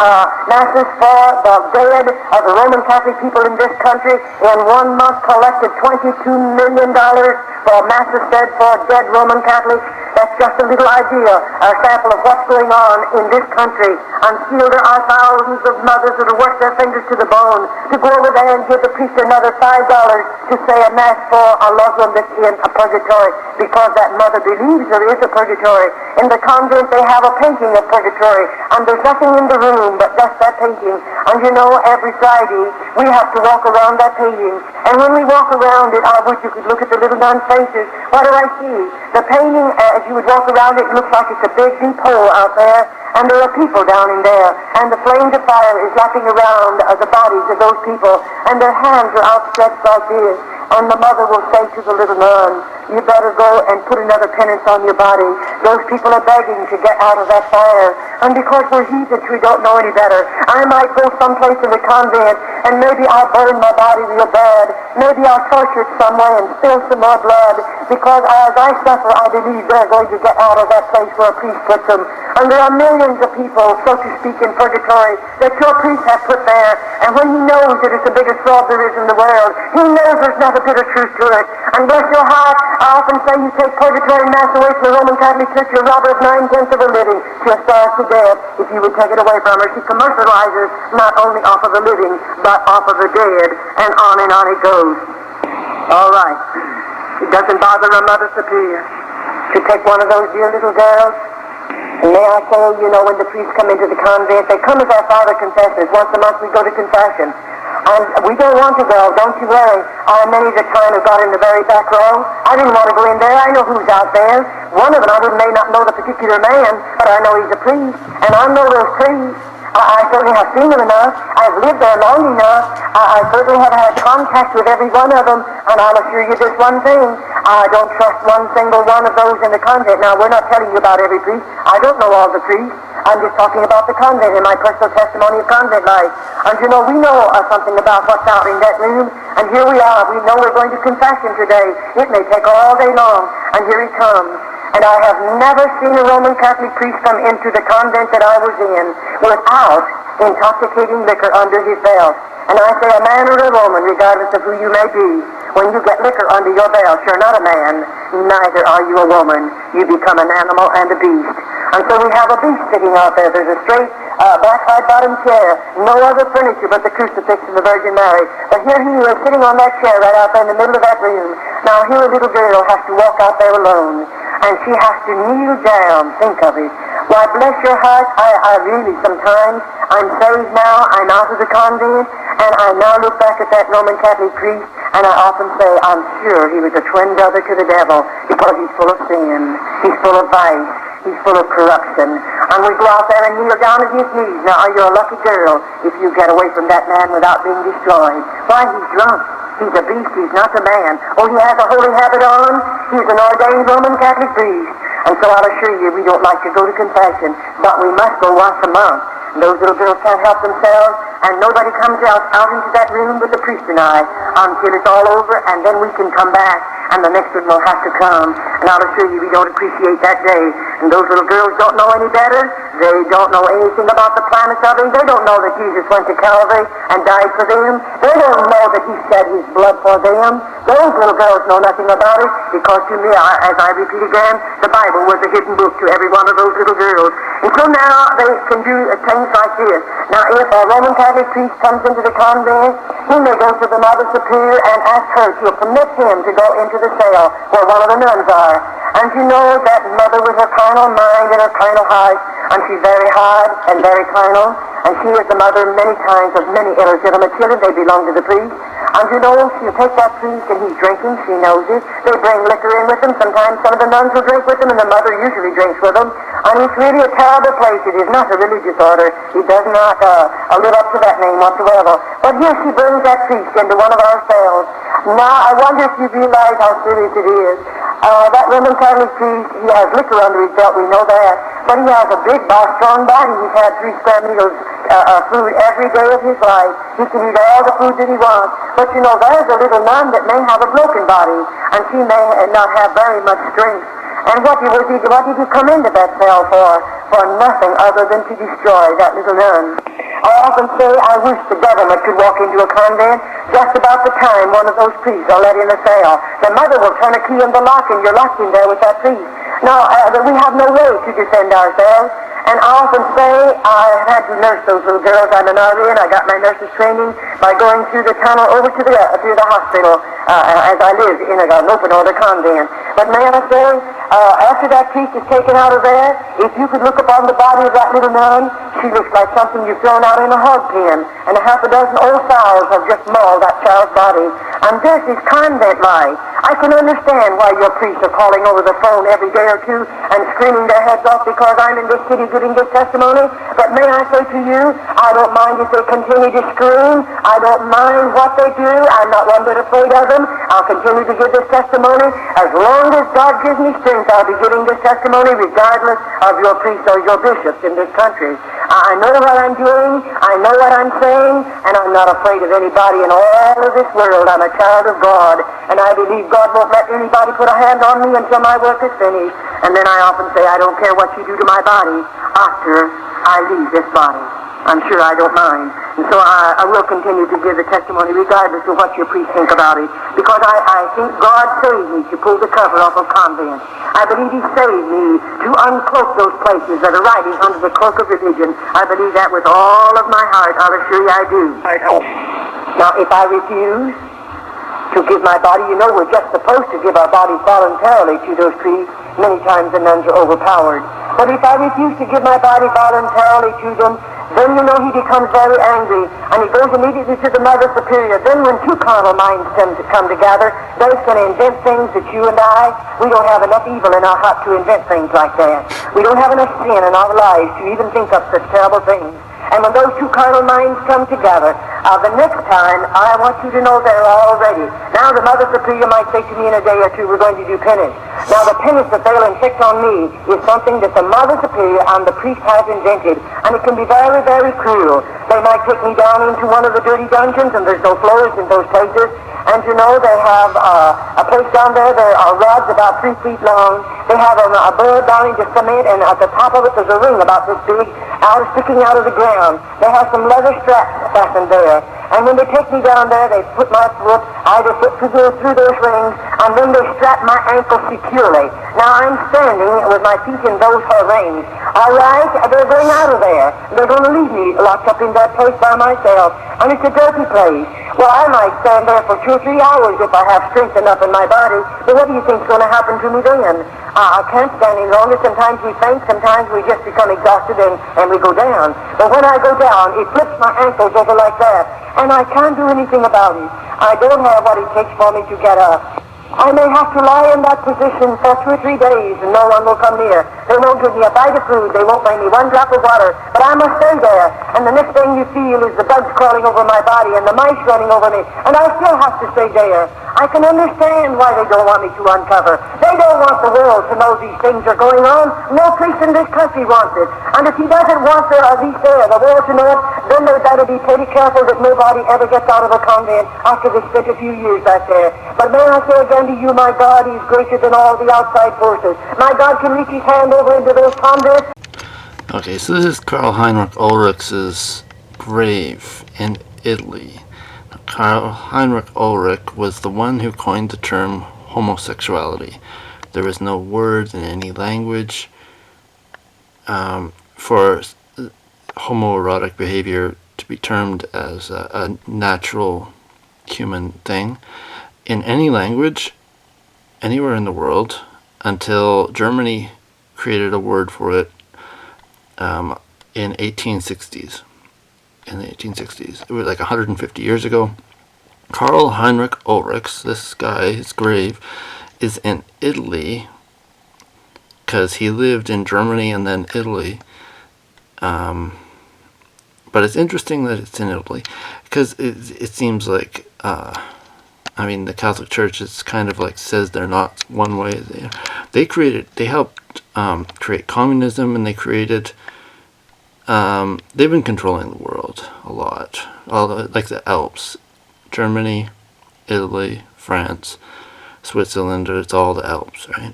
masses for the dead of the Roman Catholic people in this country in 1 month collected $22 million for masses said for dead Roman Catholics. That's just a little idea, a sample of what's going on in this country. And still there are thousands of mothers that will work their fingers to the bone to go over there and give the priest another $5 to say a mass for a loved one that's in a purgatory, because that mother believes there is a purgatory. In the convent they have a painting of purgatory, and there's nothing in the room but just that painting. And you know, every Friday we have to walk around that painting. And when we walk around it, I wish you could look at the little nuns' faces. What do I see? The painting, as you would walk around it, looks like it's a big deep hole out there, and there are people down in there, and the flames of fire is lapping around the bodies of those people, and their hands are outstretched like this. And the mother will say to the little nun, you better go and put another penance on your body. Those people are begging to get out of that fire. And because we're heathens, we don't know any better. I might go someplace in the convent, and maybe I'll burn my body real bad. Maybe I'll torture it some way and spill some more blood, because as I suffer, I believe they're going to get out of that place where a priest puts them. And there are millions of people, so to speak, in purgatory that your priest has put there. And when he knows that it's the biggest fraud there is in the world, he knows there's not a bit of truth to it. And bless your heart, I often say you take purgatory mass away from the Roman Catholic Church, you're robber of 9/10 of a living. She'll starve to death if you would take it away from her. She commercializes not only off of the living, but off of the dead, and on it goes. All right. It doesn't bother a Mother Superior to take one of those dear little girls. And may I say, you know, when the priests come into the convent, they come as our Father confessors. Once a month we go to confession. And we don't want to go, don't you worry. Many the time have got in the very back row. I didn't want to go in there. I know who's out there. One of them, I may not know the particular man, but I know he's a priest. And I know those priests. I certainly have seen them enough. I've lived there long enough. I certainly have had contact with every one of them, and I'll assure you just one thing. I don't trust one single one of those in the convent. Now, we're not telling you about every priest. I don't know all the priests. I'm just talking about the convent and my personal testimony of convent life. And you know, we know something about what's out in that room, and here we are. We know we're going to confession today. It may take all day long, and here he comes. And I have never seen a Roman Catholic priest come into the convent that I was in without intoxicating liquor under his belt. And I say a man or a woman, regardless of who you may be, when you get liquor under your belt, you're not a man, neither are you a woman. You become an animal and a beast. And so we have a beast sitting out there. There's a straight, black high-bottomed chair, no other furniture but the crucifix of the Virgin Mary. But here he was sitting on that chair right out there in the middle of that room. Now here a little girl has to walk out there alone, and she has to kneel down. Think of it. Why, bless your heart, I really sometimes, I'm saved now, I'm out of the convent, and I now look back at that Roman Catholic priest, and I often say, I'm sure he was a twin brother to the devil, because he's full of sin, he's full of vice, he's full of corruption. And we go out there and kneel down at his knees. Now, you're a lucky girl if you get away from that man without being destroyed. Why, he's drunk. He's a beast. He's not a man. Oh, he has a holy habit on. He's an ordained Roman Catholic priest. And so I'll assure you, we don't like to go to confession, but we must go once a month. And those little girls can't help themselves, and nobody comes out into that room but the priest and I until it's all over, and then we can come back, and the next one will have to come. And I'll assure you, we don't appreciate that day. And those little girls don't know any better. They don't know anything about the planets of him. They don't know that Jesus went to Calvary and died for them. They don't know that he shed his blood for them. Those little girls know nothing about it, because to me, as I repeat again, the Bible was a hidden book to every one of those little girls. And so now they can do things like this. Now, if a Roman Catholic priest comes into the convent, he may go to the Mother Superior and ask her to permit him to go into the cell where one of the nuns are. And you know that mother with her carnal mind and her carnal heart, and she's very hard and very carnal, and she is the mother many times of many illegitimate children. They belong to the priest. And you know, she'll take that priest and he's drinking. She knows it. They bring liquor in with them. Sometimes some of the nuns will drink with them, and the mother usually drinks with them. And it's really a terrible place. It is not a religious order. It does not live up to that name whatsoever. But here she brings that priest into one of our cells. Now, I wonder if you realize how serious it is. That Roman Catholic priest, he has liquor under his belt, we know that. But he has a big, strong body. He's had 3 square meals food every day of his life. He can eat all the food that he wants. But you know, there's a little nun that may have a broken body, and she may not have very much strength. And what did he come into that cell for? For nothing other than to destroy that little nun. I often say I wish the government could walk into a convent just about the time one of those priests are let in a cell. The mother will turn a key in the lock, and you're locked in there with that priest. Now, we have no way to defend ourselves. And I often say I had to nurse those little girls. I'm an RN. I got my nurse's training by going through the tunnel over to the hospital as I lived in an open order convent. But may I say, after that priest is taken out of there, if you could look upon the body of that little nun, she looks like something you've thrown out in a hog pen, and a half a dozen old fowls have just mauled that child's body. And this is convent life. I can understand why your priests are calling over the phone every day or two and screaming their heads off because I'm in this city giving this testimony. But may I say to you, I don't mind if they continue to scream. I don't mind what they do. I'm not one bit afraid of them. I'll continue to give this testimony. As long as God gives me strength, I'll be giving this testimony regardless of your priests or your bishops in this country. I know what I'm doing. I know what I'm saying. And I'm not afraid of anybody in all of this world. I'm a child of God. And I believe God won't let anybody put a hand on me until my work is finished. And then I often say, I don't care what you do to my body after I leave this body. I'm sure I don't mind. And so I will continue to give the testimony regardless of what your priests think about it. Because I think God saved me to pull the cover off of convent. I believe he saved me to uncloak those places that are riding under the cloak of religion. I believe that with all of my heart. I'll assure you I do. Now, if I refuse to give my body, you know we're just supposed to give our bodies voluntarily to those priests. Many times the nuns are overpowered. But if I refuse to give my body voluntarily to them, then you know he becomes very angry, and he goes immediately to the Mother Superior. Then when 2 carnal minds come together, they can invent things that you and we don't have enough evil in our heart to invent things like that. We don't have enough sin in our lives to even think of such terrible things. And when those two carnal minds come together, the next time, I want you to know they're all ready. Now the Mother Superior might say to me in a day or two, we're going to do penance. Now the penance that they'll inflict on me is something that the Mother Superior and the priest has invented, and it can be very, very cruel. They might take me down into one of the dirty dungeons, and there's no floors in those places. And you know, they have a place down there, there are rods about 3 feet long. They have a bird down into cement, and at the top of it there's a ring about this big, sticking out of the ground. They have some leather straps fastened there. And when they take me down there, they put my foot either through those rings, and then they strap my ankle securely. Now I'm standing with my feet in those rings. All right, they're going out of there. They're going to leave me locked up in that place by myself, and it's a dirty place. Well, I might stand there for 2 or 3 hours if I have strength enough in my body, but what do you think's going to happen to me then? I can't stand any longer. Sometimes we faint, sometimes we just become exhausted and we go down. But when I go down, it flips my ankles over like that, and I can't do anything about it. I don't have what it takes for me to get up. I may have to lie in that position for 2 or 3 days and no one will come near. They won't give me a bite of food. They won't bring me 1 drop of water. But I must stay there. And the next thing you feel is the bugs crawling over my body and the mice running over me. And I still have to stay there. I can understand why they don't want me to uncover. They don't want the world to know these things are going on. No priest in this country wants it. And if he doesn't want the world to know it, then they better be pretty careful that nobody ever gets out of a convent after they spent a few years back there. But may I say again to you, my God, he's greater than all the outside forces. My God can reach his hand over into those convents. Okay, so this is Karl Heinrich Ulrich's grave in Italy. Karl Heinrich Ulrich was the one who coined the term homosexuality. There was no word in any language for homoerotic behavior to be termed as a natural human thing in any language anywhere in the world until Germany created a word for it in 1860s. In the 1860s. It was like 150 years ago. Karl Heinrich Ulrich, this guy, his grave, is in Italy because he lived in Germany and then Italy. But it's interesting that it's in Italy because it seems like, the Catholic Church is kind of like says they're not one way. They helped create communism, and they created they've been controlling the world a lot. Like the Alps. Germany, Italy, France, Switzerland, it's all the Alps, right?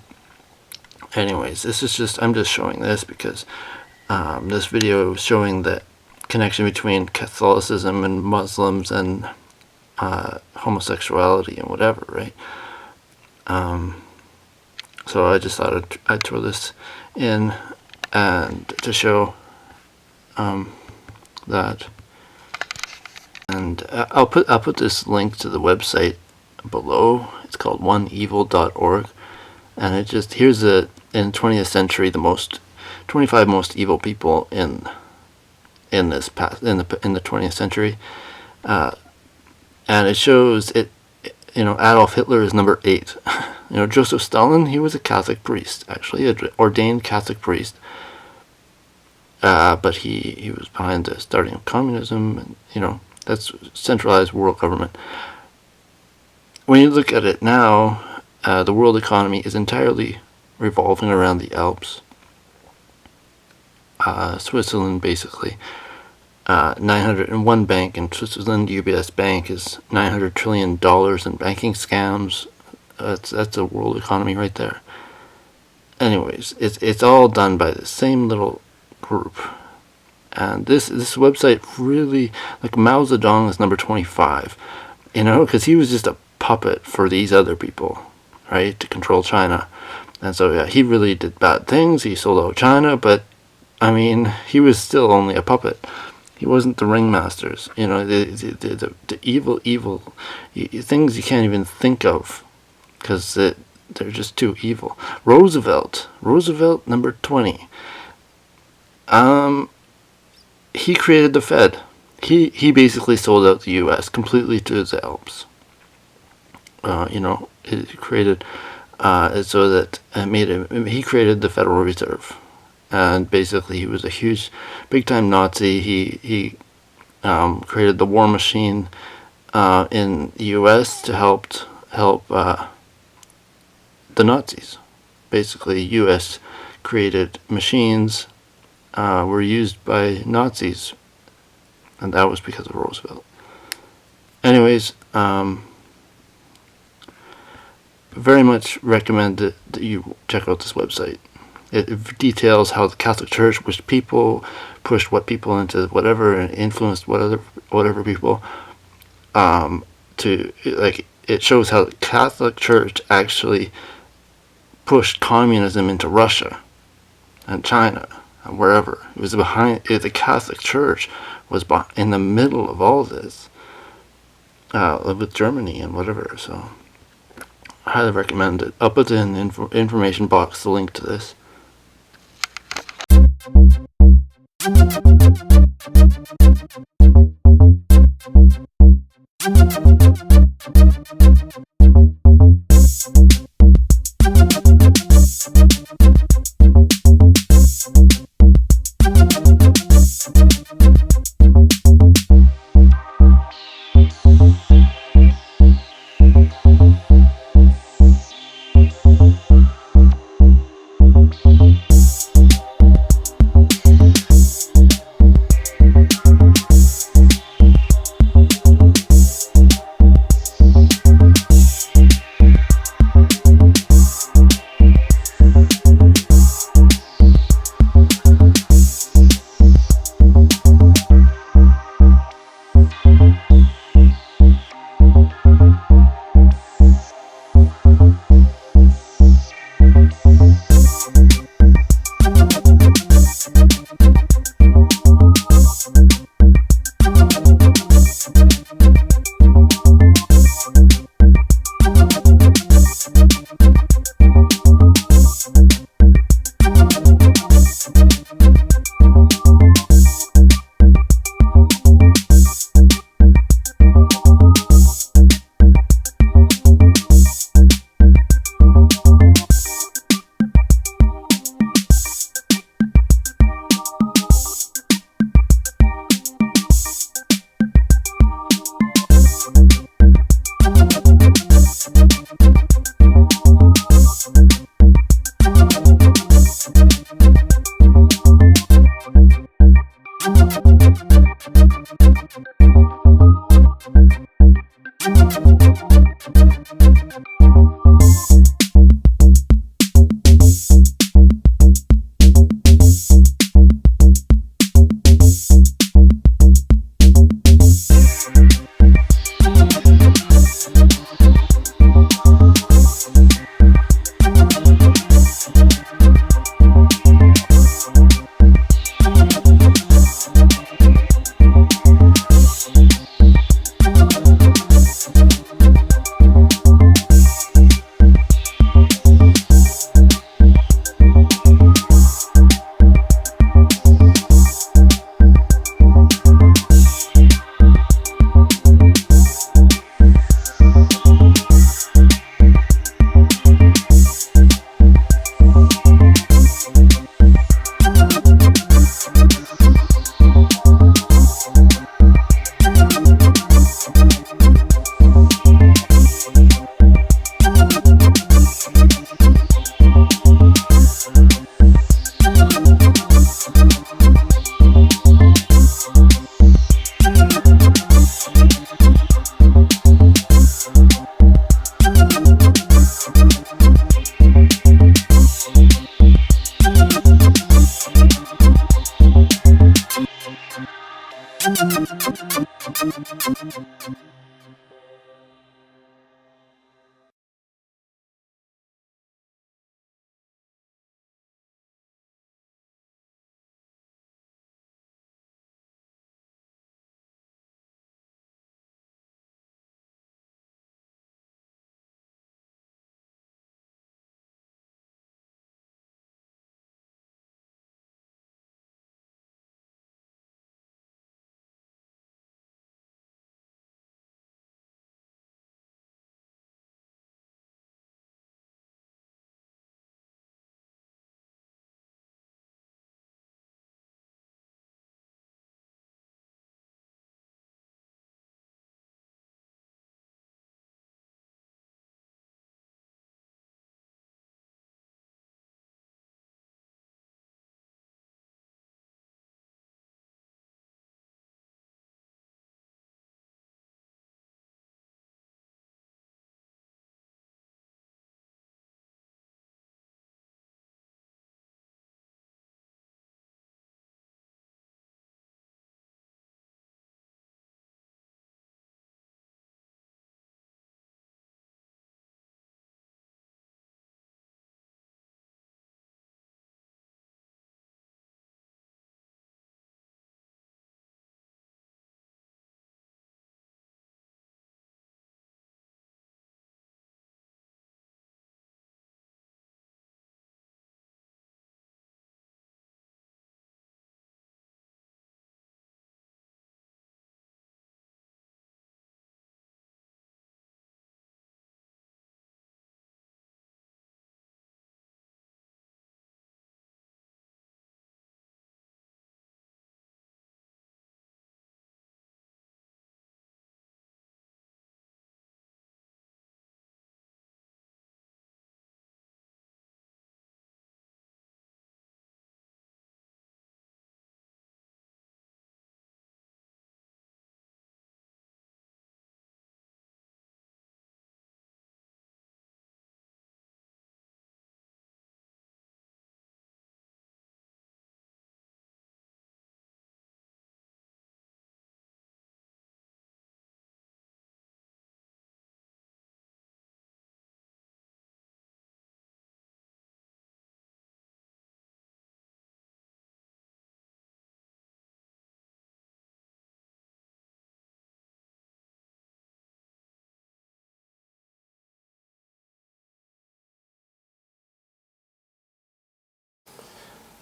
Anyways, I'm just showing this because this video is showing the connection between Catholicism and Muslims and homosexuality and whatever, right? So I just thought I'd throw this in and to show that. And I'll put this link to the website below. It's called oneevil.org, and it just in the 20th century the 25 most evil people in the 20th century, and it shows it. Adolf Hitler is number 8. Joseph Stalin, he was a Catholic priest, actually, an ordained Catholic priest. But he was behind the starting of communism, and that's centralized world government. When you look at it now, the world economy is entirely revolving around the Alps. Switzerland, basically, 901 bank in Switzerland, UBS Bank, is $900 trillion in banking scams. That's a world economy right there. Anyways, it's all done by the same little group. And this website really, like Mao Zedong is number 25, because he was just a puppet for these other people, right, to control China. And so yeah, he really did bad things. He sold out China, but he was still only a puppet. He wasn't the ringmasters. The evil things you can't even think of because they're just too evil. Roosevelt number 20. He created the Fed. He basically sold out the U.S. completely to the Alps. He created so that he created the Federal Reserve, and basically he was a huge, big-time Nazi. He created the war machine in the U.S. to help the Nazis. Basically, U.S. created machines were used by Nazis, and that was because of Roosevelt. Anyways, very much recommend that you check out this website. It details how the Catholic Church pushed what people into whatever, and influenced whatever people. It shows how the Catholic Church actually pushed communism into Russia and China and wherever. It was the Catholic Church was in the middle of all this with Germany and whatever. So I highly recommend it. I'll put in the information box the link to this.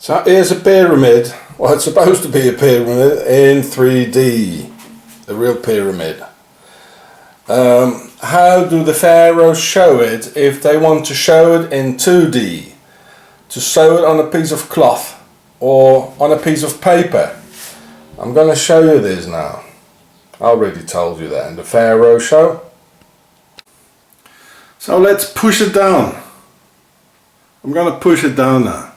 So here's a pyramid. Well, it's supposed to be a pyramid in 3D, a real pyramid. How do the pharaohs show it if they want to show it in 2D? To sew it on a piece of cloth or on a piece of paper? I'm going to show you this now. I already told you that in the pharaoh show. So let's push it down. I'm going to push it down now.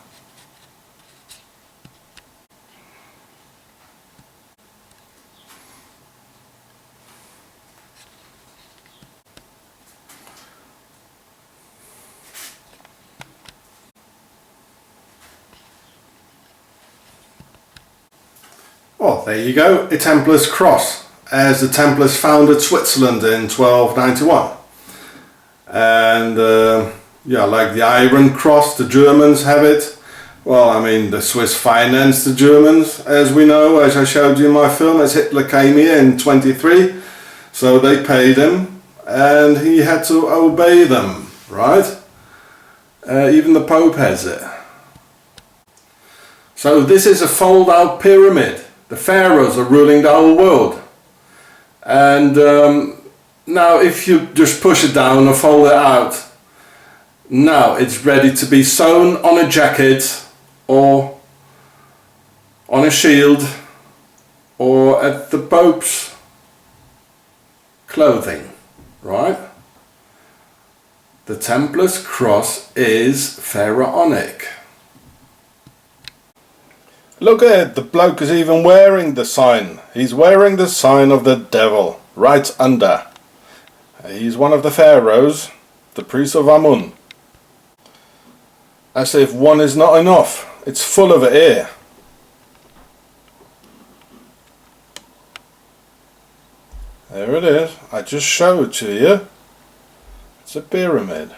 Well, there you go, a Templar's cross, as the Templars founded Switzerland in 1291. And yeah, like the Iron Cross, the Germans have it. Well, I mean, the Swiss financed the Germans, as we know, as I showed you in my film, as Hitler came here in 23. So they paid him, and he had to obey them, right? Even the Pope has it. So this is a fold-out pyramid. The pharaohs are ruling the whole world. And now if you just push it down or fold it out, now it's ready to be sewn on a jacket or on a shield or at the Pope's clothing, right? The Templar's cross is pharaonic. Look at it, the bloke is even wearing the sign. He's wearing the sign of the devil, right under. He's one of the pharaohs, the priest of Amun. As if one is not enough, it's full of it here. There it is, I just showed it to you. It's a pyramid.